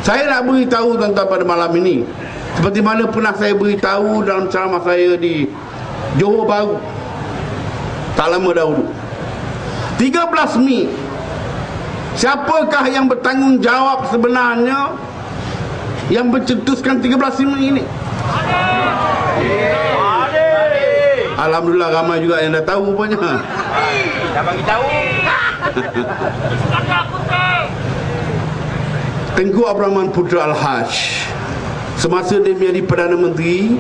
Saya nak beritahu tuan-tuan pada malam ini, seperti mana pernah saya beritahu dalam ceramah saya di Johor Bahru tak lama dahulu, 13 Mei, siapakah yang bertanggungjawab sebenarnya yang mencetuskan 13 Mei ini? Alhamdulillah ramai juga yang dah tahu rupanya. Dah bagi tahu. Tengku Abdul Rahman Putra Al-Haj, semasa dia menjadi Perdana Menteri,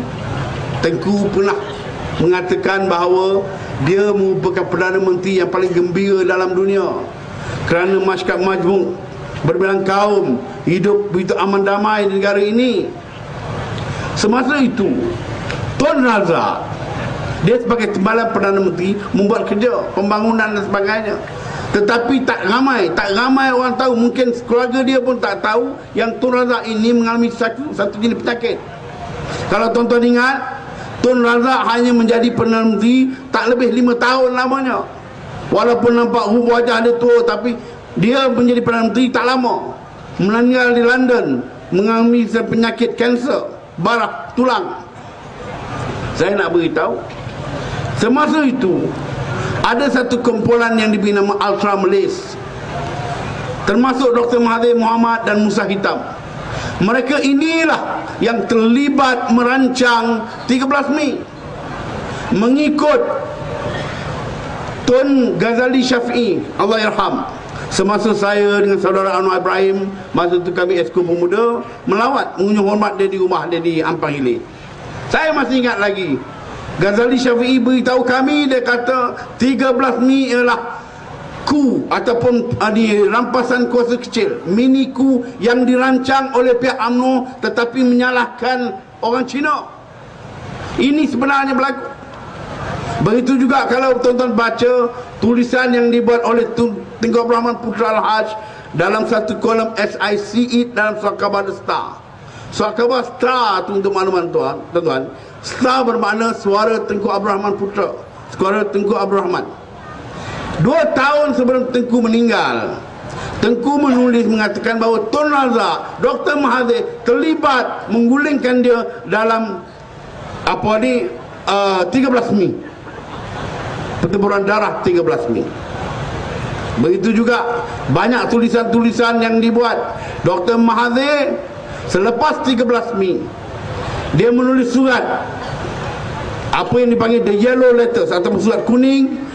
Tengku pernah mengatakan bahawa dia merupakan Perdana Menteri yang paling gembira dalam dunia kerana masyarakat majmuk berbilang kaum hidup begitu aman damai di negara ini. Semasa itu Tun Razak, dia sebagai timbalan Perdana Menteri membuat kerja pembangunan dan sebagainya, tetapi tak ramai orang tahu. Mungkin keluarga dia pun tak tahu yang Tun Razak ini mengalami satu jenis penyakit. Kalau tuan-tuan ingat, Tun Razak hanya menjadi Perdana Menteri tak lebih 5 tahun lamanya. Walaupun nampak wajah dia tua, tapi dia menjadi Perdana Menteri tak lama. Meninggal di London mengalami penyakit kanser barah tulang. Saya nak beritahu, semasa itu ada satu kumpulan yang diberi nama Ultra Malays, termasuk Dr. Mahathir Mohamad dan Musa Hitam. Mereka inilah yang terlibat merancang 13 Mei mengikut Tun Ghazali Syafi'i, Allahyarham. Semasa saya dengan saudara Anwar Ibrahim, masa itu kami Esko Pemuda, melawat mengunjung hormat dia di rumah dia di Ampang Hilir. Saya masih ingat lagi, Ghazali Syafi'i beritahu kami, dia kata 13 Mei ialah ku ataupun rampasan kuasa kecil, mini ku yang dirancang oleh pihak UMNO tetapi menyalahkan orang Cina. Ini sebenarnya berlaku. Begitu juga kalau tuan-tuan baca tulisan yang dibuat oleh Tengku Abdul Rahman Putra Al-Haj dalam satu kolom SICE dalam Surat Khabar The Star. Surat Khabar Star itu, untuk makluman tuan-tuan, Star bermakna suara Tengku Abdul Rahman Putra, suara Tengku Abdul Rahman. 2 tahun sebelum Tengku meninggal, Tengku menulis mengatakan bahawa Tun Razak, Dr. Mahathir terlibat menggulingkan dia dalam 13 Mei, pertempuran darah 13 Mei. Begitu juga banyak tulisan-tulisan yang dibuat. Dr. Mahathir selepas 13 Mei, dia menulis surat, apa yang dipanggil the yellow letters atau surat kuning,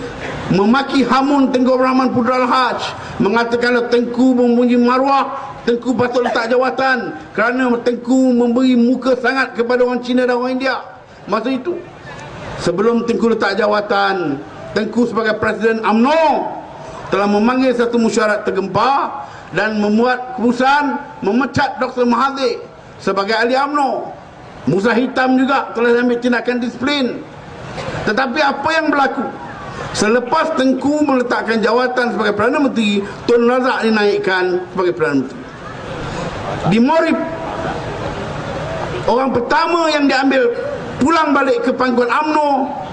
memaki hamun Tengku Abdul Rahman Putra Al-Haj, mengatakan Tengku mempunyai maruah, Tengku patut letak jawatan kerana Tengku memberi muka sangat kepada orang Cina dan orang India. Masa itu, sebelum Tengku letak jawatan, Tengku sebagai Presiden UMNO telah memanggil satu mesyuarat tergempar dan membuat keputusan memecat Dr. Mahathir sebagai ahli UMNO. Musa Hitam juga telah ambil tindakan disiplin. Tetapi apa yang berlaku? Selepas Tengku meletakkan jawatan sebagai Perdana Menteri, Tun Razak dinaikkan sebagai Perdana Menteri. Di Morib, orang pertama yang diambil pulang balik ke pangkuan UMNO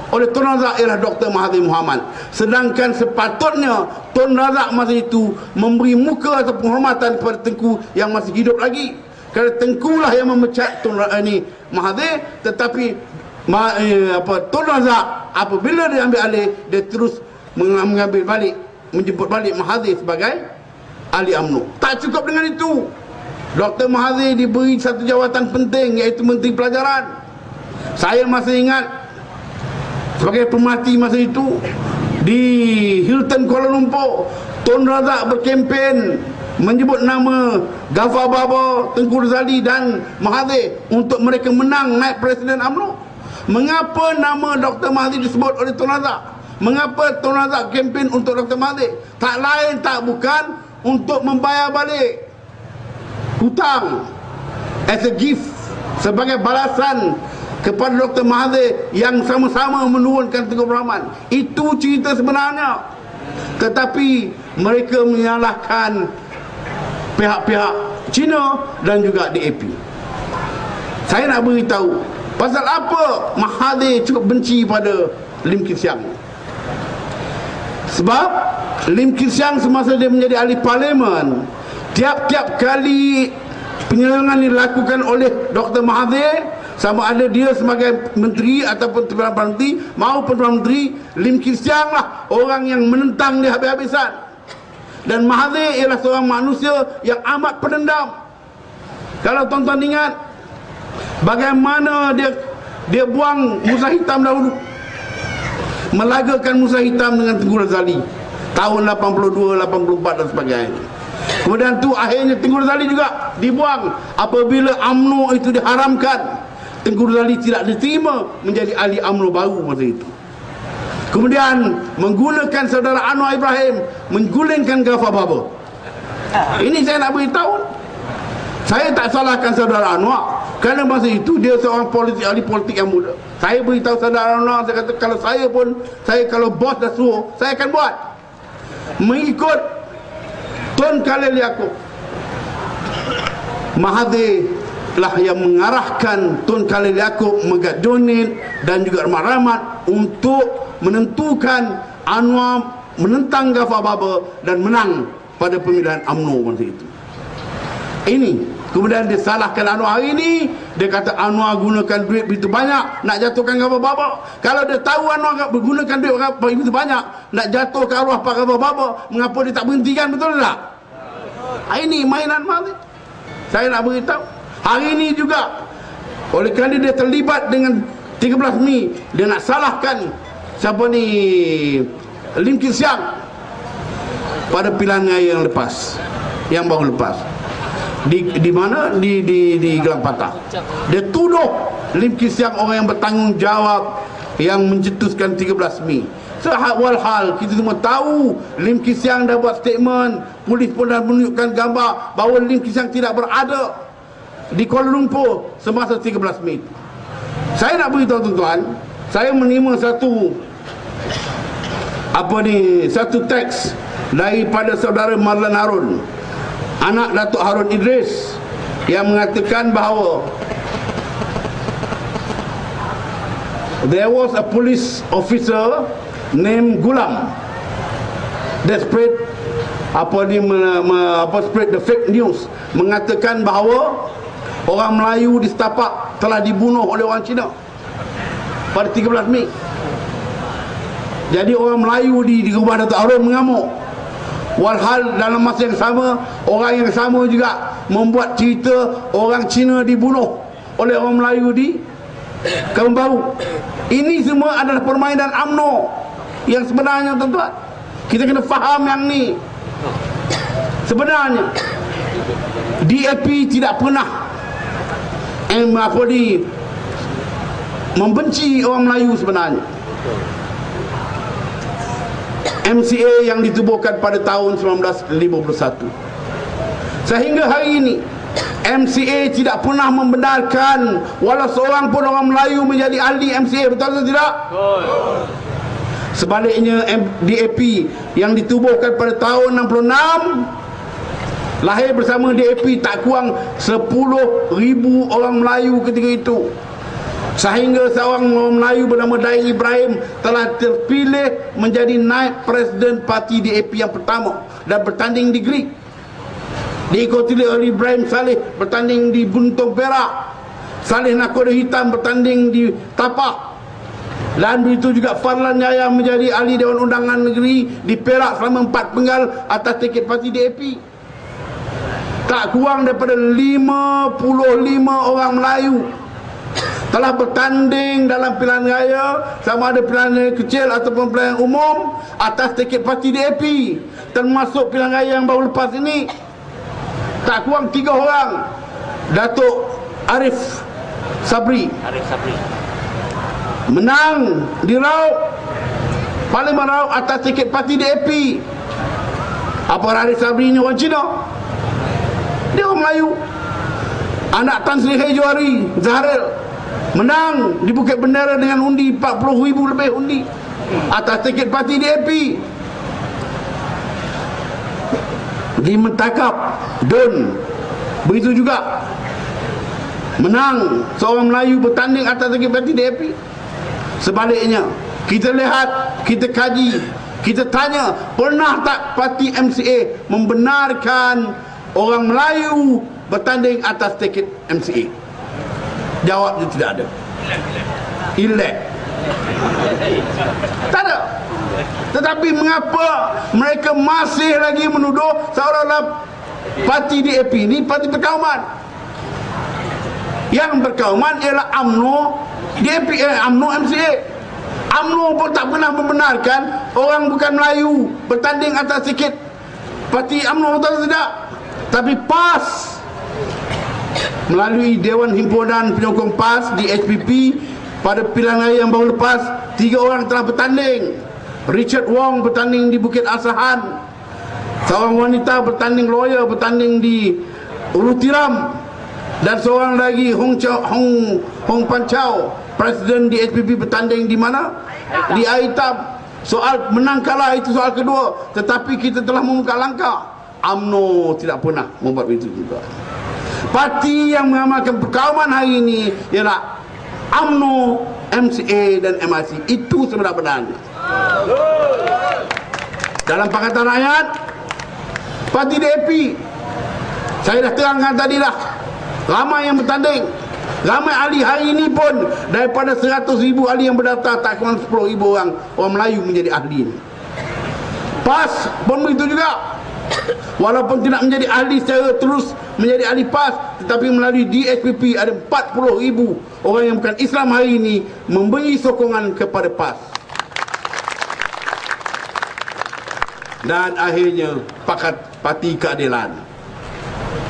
oleh Tun Razak ialah Dr. Mahathir Mohamad. Sedangkan sepatutnya Tun Razak masa itu memberi muka atau penghormatan kepada Tengku yang masih hidup lagi. Kerana Tengku lah yang memecat Mahathir, tetapi Tun Razak apabila dia ambil alih, dia terus mengambil balik, menjemput balik Mahathir sebagai ahli UMNO. Tak cukup dengan itu, Dr. Mahathir diberi satu jawatan penting, iaitu Menteri Pelajaran. Saya masih ingat sebagai pemerhati masa itu di Hilton Kuala Lumpur, Tun Razak berkempen menyebut nama Ghaffar Baba, Tengku Razali dan Mahathir untuk mereka menang naik Presiden UMNO. Mengapa nama Dr. Mahathir disebut oleh Tun Razak? Mengapa Tun Razak kempen untuk Dr. Mahathir? Tak lain tak bukan untuk membayar balik hutang as a gift, sebagai balasan kepada Dr. Mahathir yang sama-sama menurunkan Tengku Abdul Rahman. Itu cerita sebenarnya. Tetapi mereka menyalahkan pihak-pihak Cina dan juga DAP. Saya nak beritahu pasal apa Mahathir cukup benci pada Lim Kee Siang. Sebab Lim Kee Siang semasa dia menjadi ahli parlimen, tiap-tiap kali penyelenggaraan dilakukan oleh Dr. Mahathir, sama ada dia sebagai menteri ataupun Perdana Menteri maupun Perdana Menteri, Lim Kim Siang lah orang yang menentang dia habis-habisan. Dan Mahathir ialah seorang manusia yang amat pendendam. Kalau tuan-tuan ingat bagaimana dia buang Musa Hitam dahulu, melagakan Musa Hitam dengan Tengku Razali tahun 82, 84 dan sebagainya. Kemudian tu akhirnya Tengku Razali juga dibuang apabila UMNO itu diharamkan. Tengku Razali tidak diterima menjadi ahli UMNO baru masa itu. Kemudian menggunakan saudara Anwar Ibrahim menggulingkan Ghaffar Baba. Ini saya nak beritahu. Saya tak salahkan saudara Anwar, kerana masa itu dia seorang ahli politik yang muda. Saya beritahu saudara Anwar, saya kata kalau bos dah suruh, saya akan buat mengikut Tun Khalil Yaakob. Mahathir lah yang mengarahkan Tun Khalil Yaakob, Megat Jonin dan juga Rahmat Rahmat untuk menentukan Anwar menentang Ghaffar Baba dan menang pada pemilihan UMNO masa itu. Ini kemudian disalahkan Anwar hari ini. Dia kata Anwar gunakan duit begitu banyak nak jatuhkan Ghaffar Baba. Kalau dia tahu Anwar gunakan duit begitu banyak nak jatuhkan arwah Pak Ghaffar Baba, mengapa dia tak berhentikan? Betul tak? Ini mainan Mahathir. Saya nak beritahu hari ini juga, oleh kerana dia terlibat dengan 13 Mei, dia nak salahkan siapa ni, Lim Kim Siang pada pilihan raya yang lepas, yang baru lepas. Di mana? Di Gelang Patah. Dia tuduh Lim Kim Siang orang yang bertanggungjawab yang mencetuskan 13 Mei. Walhal kita semua tahu Lim Kim Siang dah buat statement, polis pun dah menunjukkan gambar bahawa Lim Kim Siang tidak berada di Kuala Lumpur semasa 13 Mei. Saya nak beritahu tuan-tuan, saya menerima satu teks daripada saudara Marlan Harun, anak Datuk Harun Idris, yang mengatakan bahawa there was a police officer named Gulam that spread spread the fake news, mengatakan bahawa orang Melayu di Setapak telah dibunuh oleh orang Cina pada 13 Mei. Jadi orang Melayu di rumah Datuk Harun mengamuk. Walhal dalam masa yang sama, orang yang sama juga membuat cerita orang Cina dibunuh oleh orang Melayu di Kampung Baru. Ini semua adalah permainan UMNO yang sebenarnya, tuan-tuan. Kita kena faham yang ni. Sebenarnya DAP tidak pernah membenci orang Melayu sebenarnya. MCA yang ditubuhkan pada tahun 1951 sehingga hari ini, MCA tidak pernah membenarkan walau seorang pun orang Melayu menjadi ahli MCA. Betul atau tidak? Betul. Sebaliknya, DAP yang ditubuhkan pada tahun 66, lahir bersama DAP tak kurang 10,000 orang Melayu ketika itu. Sehingga seorang orang Melayu bernama Daik Ibrahim telah terpilih menjadi naib presiden parti DAP yang pertama dan bertanding di Greek. Diikuti oleh Ibrahim Saleh bertanding di Buntung Perak, Saleh Nakoda Hitam bertanding di Tapak, dan begitu juga Fadlan Yahya menjadi ahli Dewan Undangan Negeri di Perak selama 4 penggal atas tiket parti DAP. Tak kurang daripada 55 orang Melayu telah bertanding dalam pilihan raya, sama ada pilihan raya kecil ataupun pilihan umum, atas tiket parti DAP, termasuk pilihan raya yang baru lepas ini. Tak kurang 3 orang. Datuk Arif Sabri menang di Raub, Parlimen Raub atas tiket parti DAP. Apa Arif Sabri ni orang Cina? Dia orang Melayu. Anak Tan Sri Johari Zahril menang di Bukit Bendera dengan undi 40,000 lebih undi atas tiket parti DAP. Di Mentakap Don begitu juga menang, seorang Melayu bertanding atas tiket parti DAP. Sebaliknya, kita lihat, kita kaji, kita tanya, pernah tak parti MCA membenarkan orang Melayu bertanding atas tiket MCA? Jawabnya tidak ada. Elak. Tak ada. Tetapi mengapa mereka masih lagi menuduh seolah-olah parti DAP ini parti berkauman? Yang berkauman ialah UMNO DAP, UMNO MCA. UMNO pun tak pernah membenarkan orang bukan Melayu bertanding atas tiket parti UMNO, betul tidak? Tapi PAS melalui Dewan Himpunan Penyokong PAS di HPP pada pilihan raya yang baru lepas, 3 orang telah bertanding. Richard Wong bertanding di Bukit Asahan, seorang wanita bertanding lawyer bertanding di Ulu Tiram, dan seorang lagi Hong Pan Chow, presiden di HPP, bertanding di mana? Di Aitab. Soal menang kalah itu soal kedua, tetapi kita telah membuka langkah. UMNO tidak pernah membuat itu juga. Parti yang mengamalkan perkauman hari ini ialah UMNO, MCA dan MRC. Itu sebenarnya. Dalam Pakatan Rakyat, parti DAP, saya dah terangkan tadi dah, ramai yang bertanding. Ramai ahli hari ini pun, daripada 100,000 ahli yang berdaftar, tak kurang 10,000 orang Melayu menjadi ahli ini. PAS pun begitu juga. Walaupun tidak menjadi ahli secara terus menjadi ahli PAS, tetapi melalui DHPP ada 40,000 orang yang bukan Islam hari ini memberi sokongan kepada PAS. Dan akhirnya Parti Keadilan.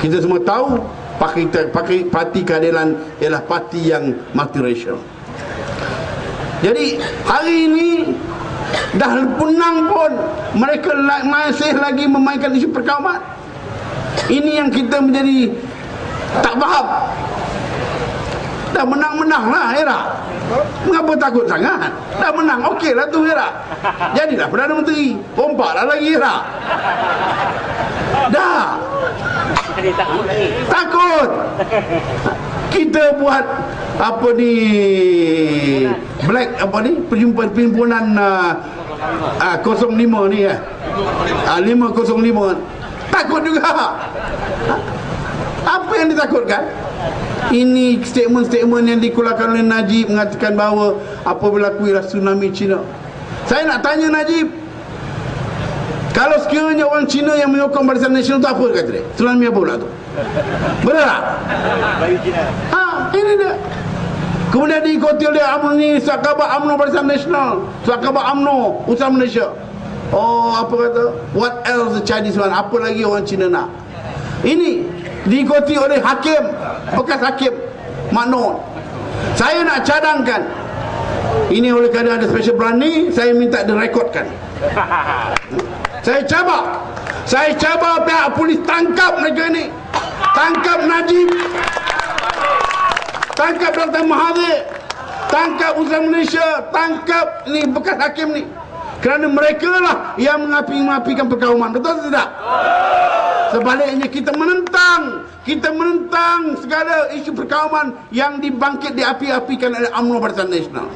Kita semua tahu Parti Keadilan ialah parti yang multiracial. Jadi hari ini dah punang pun mereka masih lagi memainkan isu perkauman. Ini yang kita menjadi tak faham. Dah menang-menang lah era. Mengapa takut sangat? Dah menang, okey lah tu era. Jadilah Perdana Menteri. Pompak lah lagi era. Dah. Takut. Kita buat apa ni, black apa ni, perhimpunan 05 ni 505. Takut juga. Apa yang ditakutkan? Ini statement-statement yang dikeluarkan oleh Najib mengatakan bahawa apabila berlaku tsunami Cina. Saya nak tanya Najib, kalau sekiranya orang Cina yang menyokong Barisan Nasional tu, apa kata dia? Tsunami apa pula tu? Benar tak? Ini dia. Kemudian diikuti oleh UMNO ni, Surat Khabar UMNO Barisan Nasional, Surat Khabar UMNO Usaha Malaysia. Oh, apa kata? What else the Chinese want? Apa lagi orang Cina nak? Ini diikuti oleh hakim, bekas hakim Maknon. Saya nak cadangkan, ini oleh kerana ada special berani, saya minta direkodkan. Saya cabar pihak polis, tangkap mereka ni. Tangkap Najib, tangkap Dr. Mahathir, tangkap Usaha Malaysia, tangkap ni bekas hakim ni. Kerana mereka lah yang mengapi-apikan perkauman. Betul tidak? Sebaliknya kita menentang segala isu perkauman yang dibangkit, diapi-apikan oleh UMNO Barisan Nasional.